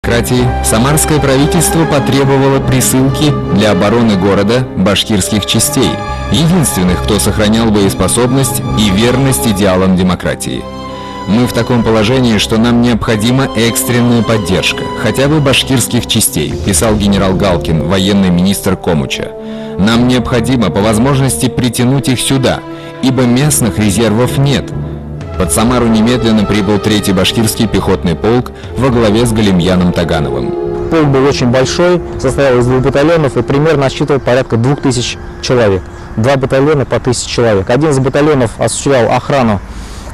демократии самарское правительство потребовало присылки для обороны города башкирских частей, единственных, кто сохранял боеспособность и верность идеалам демократии. Мы в таком положении, что нам необходима экстренная поддержка, хотя бы башкирских частей, писал генерал Галкин, военный министр Комуча. Нам необходимо по возможности притянуть их сюда, ибо местных резервов нет. Под Самару немедленно прибыл 3-й башкирский пехотный полк во главе с Галимьяном Тагановым. Полк был очень большой, состоял из 2 батальонов и примерно насчитывал порядка 2000 человек. 2 батальона по 1000 человек. Один из батальонов осуществлял охрану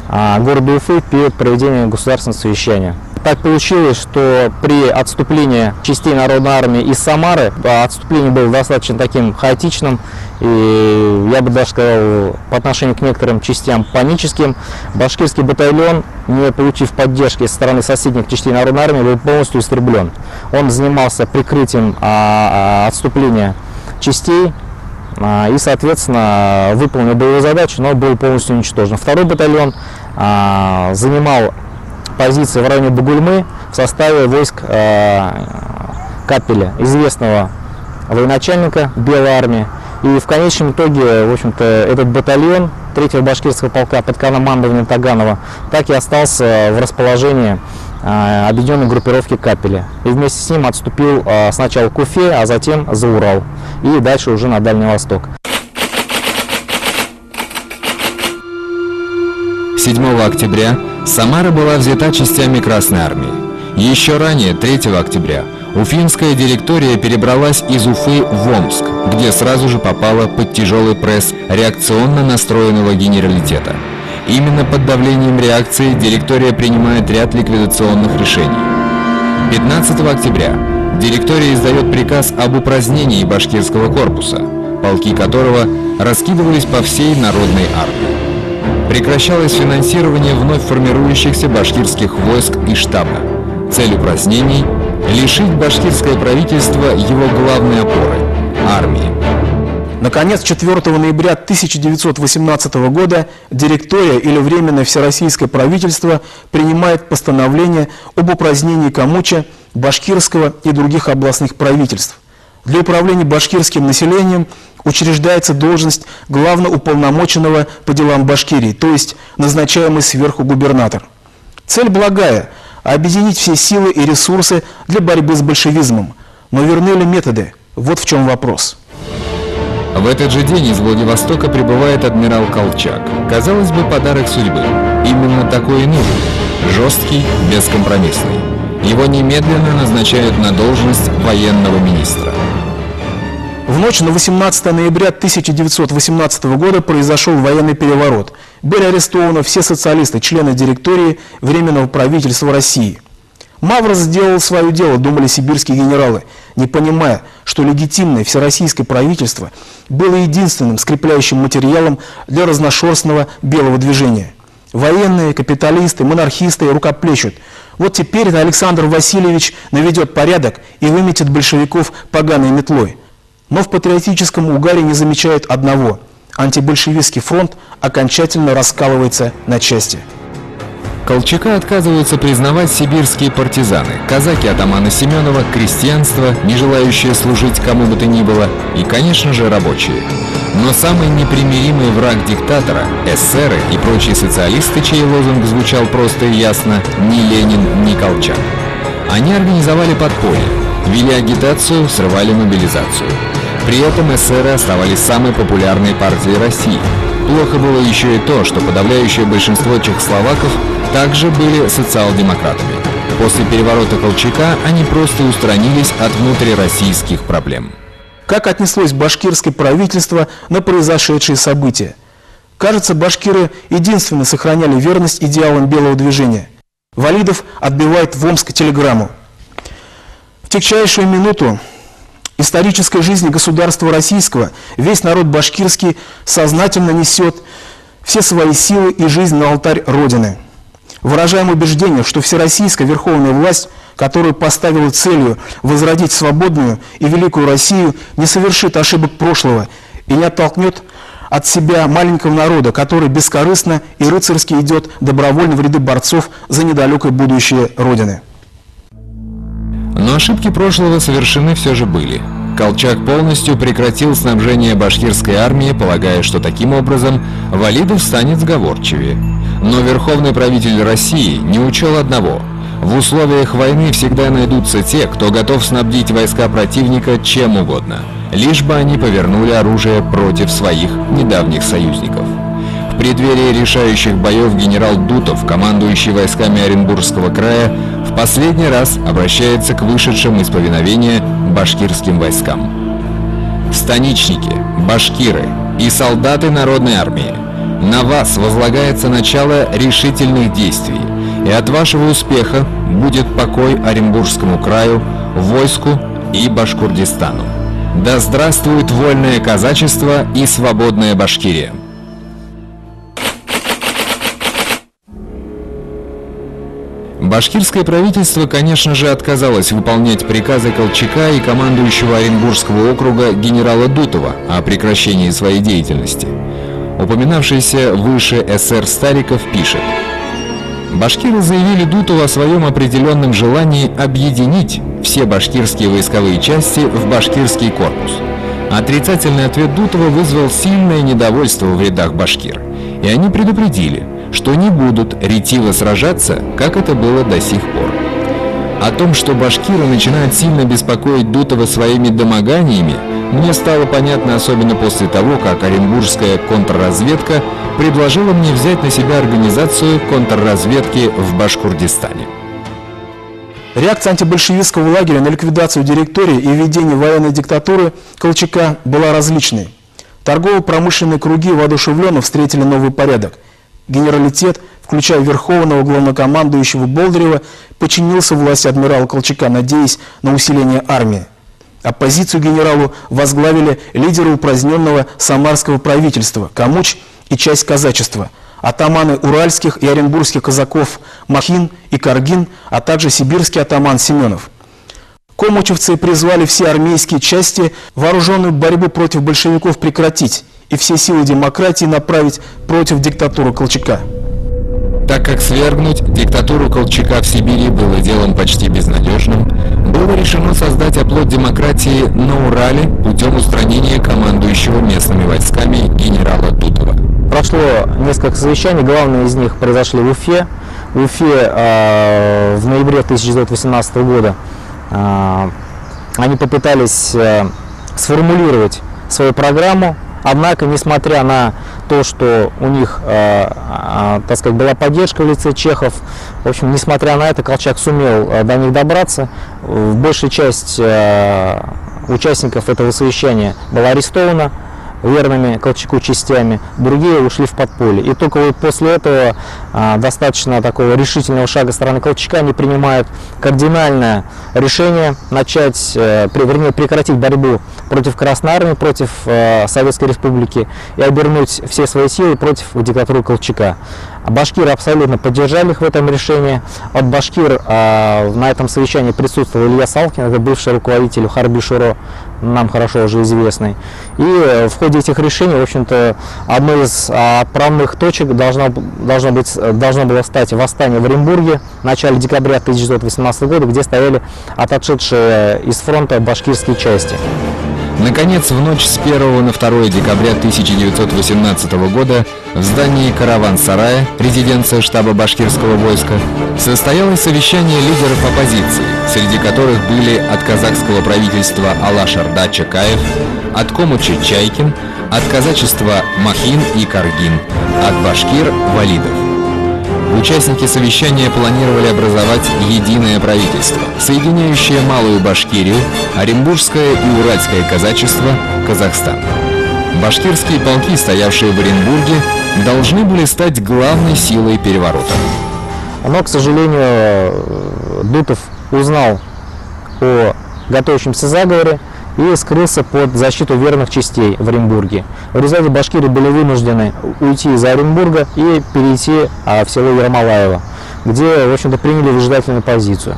города Уфы перед проведением государственного совещания. Так получилось, что при отступлении частей Народной армии из Самары, отступление было достаточно таким хаотичным, и я бы даже сказал, по отношению к некоторым частям паническим. Башкирский батальон, не получив поддержки со стороны соседних частей Народной армии, был полностью истреблен. Он занимался прикрытием отступления частей и, соответственно, выполнил боевую задачу, но был полностью уничтожен. 2-й батальон занимал позиции в районе Бугульмы в составе войск Капеля, известного военачальника Белой армии. И в конечном итоге, в общем-то, этот батальон 3-го башкирского полка под командованием Таганова так и остался в расположении объединенной группировки Капеля. И вместе с ним отступил сначала к Уфе, а затем за Урал. И дальше уже на Дальний Восток. 7 октября Самара была взята частями Красной армии. Еще ранее, 3 октября, уфимская директория перебралась из Уфы в Омск, где сразу же попала под тяжелый пресс реакционно настроенного генералитета. Именно под давлением реакции директория принимает ряд ликвидационных решений. 15 октября директория издает приказ об упразднении башкирского корпуса, полки которого раскидывались по всей народной армии. Прекращалось финансирование вновь формирующихся башкирских войск и штаба. Цель упразднений – лишить башкирское правительство его главной опоры – армии. Наконец, 4 ноября 1918 года директория или Временное всероссийское правительство принимает постановление об упразднении Комуча, башкирского и других областных правительств. Для управления башкирским населением учреждается должность главноуполномоченного по делам Башкирии, то есть назначаемый сверху губернатор. Цель благая – объединить все силы и ресурсы для борьбы с большевизмом. Но верны ли методы? Вот в чем вопрос. В этот же день из Владивостока прибывает адмирал Колчак. Казалось бы, подарок судьбы. Именно такой и нужен. Жесткий, бескомпромиссный. Его немедленно назначают на должность военного министра. В ночь на 18 ноября 1918 года произошел военный переворот. Были арестованы все социалисты, члены директории Временного правительства России. Мавр сделал свое дело, думали сибирские генералы, не понимая, что легитимное всероссийское правительство было единственным скрепляющим материалом для разношерстного белого движения. Военные, капиталисты, монархисты рукоплещут. Вот теперь Александр Васильевич наведет порядок и выметит большевиков поганой метлой. Но в патриотическом угаре не замечают одного – антибольшевистский фронт окончательно раскалывается на части. Колчака отказываются признавать сибирские партизаны, казаки атамана Семенова, крестьянство, не желающее служить кому бы то ни было, и, конечно же, рабочие. Но самый непримиримый враг диктатора – эсеры и прочие социалисты, чей лозунг звучал просто и ясно – ни Ленин, ни Колчак. Они организовали подполье, вели агитацию, срывали мобилизацию. При этом эсеры оставались самой популярной партией России. Плохо было еще и то, что подавляющее большинство чехословаков также были социал-демократами. После переворота Колчака они просто устранились от внутрироссийских проблем. Как отнеслось башкирское правительство на произошедшие события? Кажется, башкиры единственно сохраняли верность идеалам белого движения. Валидов отбивает в Омск телеграмму. В тягчайшую минуту исторической жизни государства российского весь народ башкирский сознательно несет все свои силы и жизнь на алтарь Родины. Выражаем убеждение, что всероссийская верховная власть, которую поставила целью возродить свободную и великую Россию, не совершит ошибок прошлого и не оттолкнет от себя маленького народа, который бескорыстно и рыцарски идет добровольно в ряды борцов за недалекое будущее Родины. Но ошибки прошлого совершены все же были. Колчак полностью прекратил снабжение башкирской армии, полагая, что таким образом Валидов станет сговорчивее. Но верховный правитель России не учел одного. В условиях войны всегда найдутся те, кто готов снабдить войска противника чем угодно, лишь бы они повернули оружие против своих недавних союзников. В преддверии решающих боев генерал Дутов, командующий войсками Оренбургского края, в последний раз обращается к вышедшим из повиновения башкирским войскам. Станичники, башкиры и солдаты народной армии, на вас возлагается начало решительных действий, и от вашего успеха будет покой Оренбургскому краю, войску и Башкортостану. Да здравствует вольное казачество и свободная Башкирия! Башкирское правительство, конечно же, отказалось выполнять приказы Колчака и командующего Оренбургского округа генерала Дутова о прекращении своей деятельности. Упоминавшийся выше эсер Стариков пишет: башкиры заявили Дутову о своем определенном желании объединить все башкирские войсковые части в башкирский корпус. Отрицательный ответ Дутова вызвал сильное недовольство в рядах башкир, и они предупредили, что не будут ретиво сражаться, как это было до сих пор. О том, что башкиры начинают сильно беспокоить Дутова своими домоганиями, мне стало понятно особенно после того, как оренбургская контрразведка предложила мне взять на себя организацию контрразведки в Башкортостане. Реакция антибольшевистского лагеря на ликвидацию директории и введение военной диктатуры Колчака была различной. Торгово-промышленные круги воодушевленно встретили новый порядок. Генералитет, включая верховного главнокомандующего Болдырева, подчинился власти адмирала Колчака, надеясь на усиление армии. Оппозицию генералу возглавили лидеры упраздненного самарского правительства Камуч и часть казачества, атаманы уральских и оренбургских казаков Махин и Каргин, а также сибирский атаман Семенов. Комучевцы призвали все армейские части вооруженную борьбу против большевиков прекратить и все силы демократии направить против диктатуры Колчака. Так как свергнуть диктатуру Колчака в Сибири было делом почти безнадежным, было решено создать оплот демократии на Урале путем устранения командующего местными войсками генерала Дутова. Прошло несколько совещаний, главные из них произошли в Уфе. В Уфе в ноябре 1918 года они попытались сформулировать свою программу. Однако, несмотря на то, что у них, так сказать, была поддержка в лице чехов, в общем, несмотря на это, Колчак сумел до них добраться. Большая часть участников этого совещания была арестована верными Колчаку частями, другие ушли в подполье. И только вот после этого достаточно такого решительного шага стороны Колчака они принимают кардинальное решение начать, вернее, прекратить борьбу против Красной Армии, против Советской Республики и обернуть все свои силы против диктатуры Колчака. Башкиры абсолютно поддержали их в этом решении. От башкир на этом совещании присутствовал Илья Салкин, это бывший руководитель Харби-Шуро, нам хорошо уже известный. И в ходе этих решений, в общем-то, одной из отправных точек должно было стать восстание в Оренбурге в начале декабря 1918 года, где стояли отошедшие из фронта башкирские части. Наконец, в ночь с 1 на 2 декабря 1918 года в здании Караван-сарая, резиденция штаба башкирского войска, состоялось совещание лидеров оппозиции, среди которых были от казахского правительства Алаш-Орда Чакаев, от Комуча Чайкин, от казачества Махин и Каргин, от башкир Валидов. Участники совещания планировали образовать единое правительство, соединяющее Малую Башкирию, Оренбургское и Уральское казачество, Казахстан. Башкирские полки, стоявшие в Оренбурге, должны были стать главной силой переворота. Но, к сожалению, Дутов узнал о готовящемся заговоре и скрылся под защиту верных частей в Оренбурге. В результате башкиры были вынуждены уйти из Оренбурга и перейти в село Ермолаево, где, в общем-то, приняли выжидательную позицию.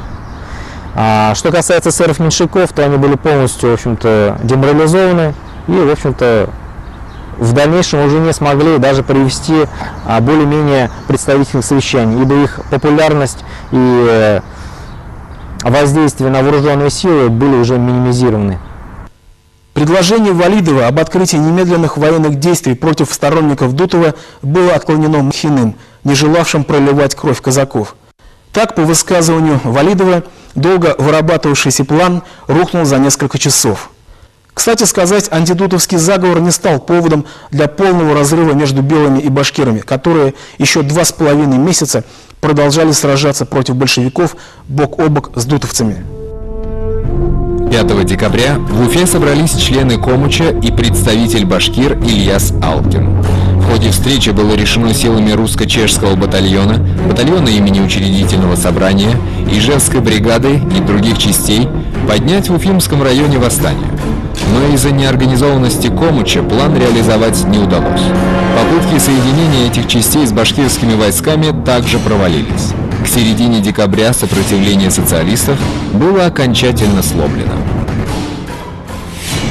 Что касается эсеров-меньшевиков, то они были полностью, в общем-то, деморализованы и, в общем-то, в дальнейшем уже не смогли даже провести более-менее представительных совещаний, ибо их популярность и воздействия на вооруженные силы были уже минимизированы. Предложение Валидова об открытии немедленных военных действий против сторонников Дутова было отклонено Махиным, не желавшим проливать кровь казаков. Так, по высказыванию Валидова, долго вырабатывавшийся план рухнул за несколько часов. Кстати сказать, антидутовский заговор не стал поводом для полного разрыва между белыми и башкирами, которые еще 2,5 месяца продолжали сражаться против большевиков бок о бок с дутовцами. 5 декабря в Уфе собрались члены Комуча и представитель башкир Ильяс Алкин. В ходе встречи было решено силами русско-чешского батальона, батальона имени Учредительного собрания, Ижевской бригады и других частей поднять в Уфимском районе восстание. Но из-за неорганизованности Комуча план реализовать не удалось. Попытки соединения этих частей с башкирскими войсками также провалились. К середине декабря сопротивление социалистов было окончательно сломлено.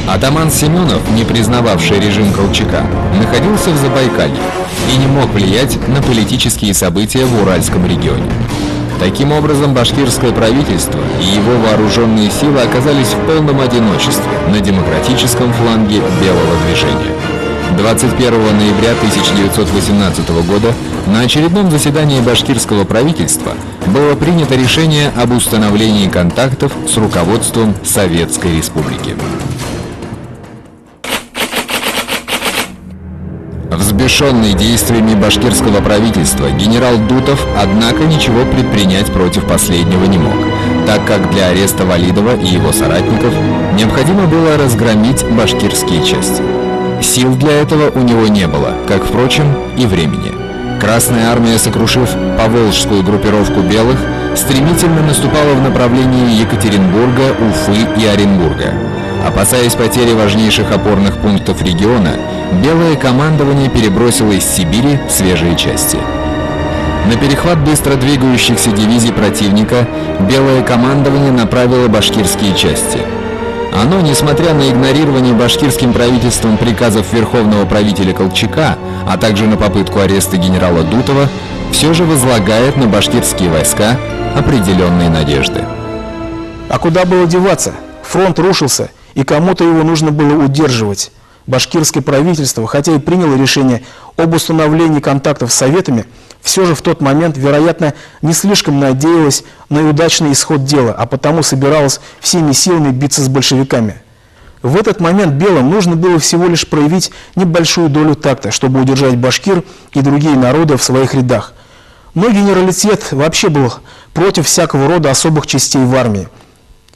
Атаман Семенов, не признававший режим Колчака, находился в Забайкалье и не мог влиять на политические события в Уральском регионе. Таким образом, башкирское правительство и его вооруженные силы оказались в полном одиночестве на демократическом фланге белого движения. 21 ноября 1918 года на очередном заседании башкирского правительства было принято решение об установлении контактов с руководством Советской Республики. Взбешенный действиями башкирского правительства генерал Дутов, однако, ничего предпринять против последнего не мог, так как для ареста Валидова и его соратников необходимо было разгромить башкирские части. Сил для этого у него не было, как, впрочем, и времени. Красная армия, сокрушив поволжскую группировку белых, стремительно наступала в направлении Екатеринбурга, Уфы и Оренбурга. Опасаясь потери важнейших опорных пунктов региона, белое командование перебросило из Сибири свежие части. На перехват быстро двигающихся дивизий противника белое командование направило башкирские части. Оно, несмотря на игнорирование башкирским правительством приказов верховного правителя Колчака, а также на попытку ареста генерала Дутова, все же возлагает на башкирские войска определенные надежды. А куда было деваться? Фронт рушился, и кому-то его нужно было удерживать. Башкирское правительство, хотя и приняло решение об установлении контактов с Советами, все же в тот момент, вероятно, не слишком надеялось на удачный исход дела, а потому собиралось всеми силами биться с большевиками. В этот момент белым нужно было всего лишь проявить небольшую долю такта, чтобы удержать башкир и другие народы в своих рядах. Но генералитет вообще был против всякого рода особых частей в армии.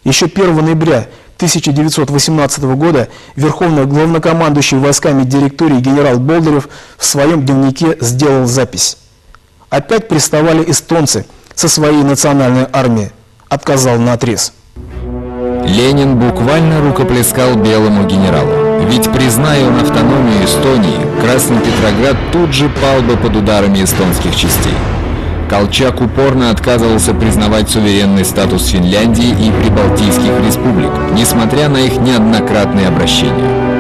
Еще 1 ноября 1918 года верховный главнокомандующий войсками директории генерал Болдырев в своем дневнике сделал запись. Опять приставали эстонцы со своей национальной армией. Отказал наотрез. Ленин буквально рукоплескал белому генералу. Ведь, призная он автономию Эстонии, Красный Петроград тут же пал бы под ударами эстонских частей. Колчак упорно отказывался признавать суверенный статус Финляндии и прибалтийских республик, несмотря на их неоднократные обращения.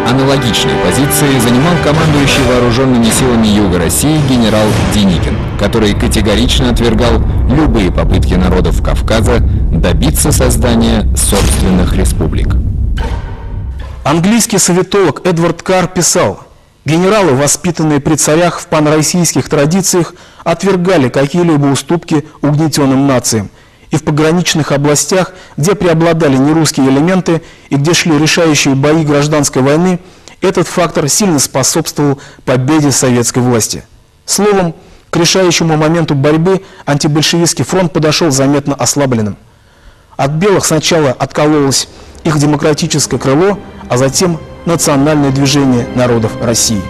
Аналогичные позиции занимал командующий вооруженными силами Юга России генерал Деникин, который категорично отвергал любые попытки народов Кавказа добиться создания собственных республик. Английский советолог Эдвард Карр писал: «Генералы, воспитанные при царях в панроссийских традициях, отвергали какие-либо уступки угнетенным нациям. И в пограничных областях, где преобладали нерусские элементы и где шли решающие бои гражданской войны, этот фактор сильно способствовал победе советской власти». Словом, к решающему моменту борьбы антибольшевистский фронт подошел заметно ослабленным. От белых сначала откололось их демократическое крыло, а затем национальное движение народов России.